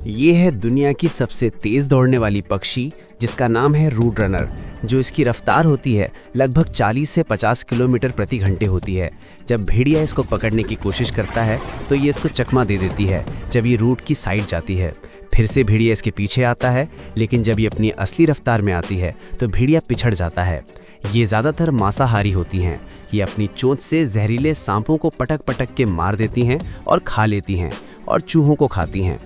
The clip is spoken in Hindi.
ये है दुनिया की सबसे तेज दौड़ने वाली पक्षी जिसका नाम है रूट रनर। जो इसकी रफ्तार होती है लगभग 40 से 50 किलोमीटर प्रति घंटे होती है। जब भेड़िया इसको पकड़ने की कोशिश करता है तो ये इसको चकमा दे देती है जब ये रूट की साइड जाती है। फिर से भेड़िया इसके पीछे आता है, लेकिन जब ये अपनी असली रफ्तार में आती है तो भेड़िया पिछड़ जाता है। ये ज़्यादातर मांसाहारी होती हैं। ये अपनी चोंच से जहरीले सांपों को पटक पटक के मार देती हैं और खा लेती हैं और चूहों को खाती हैं।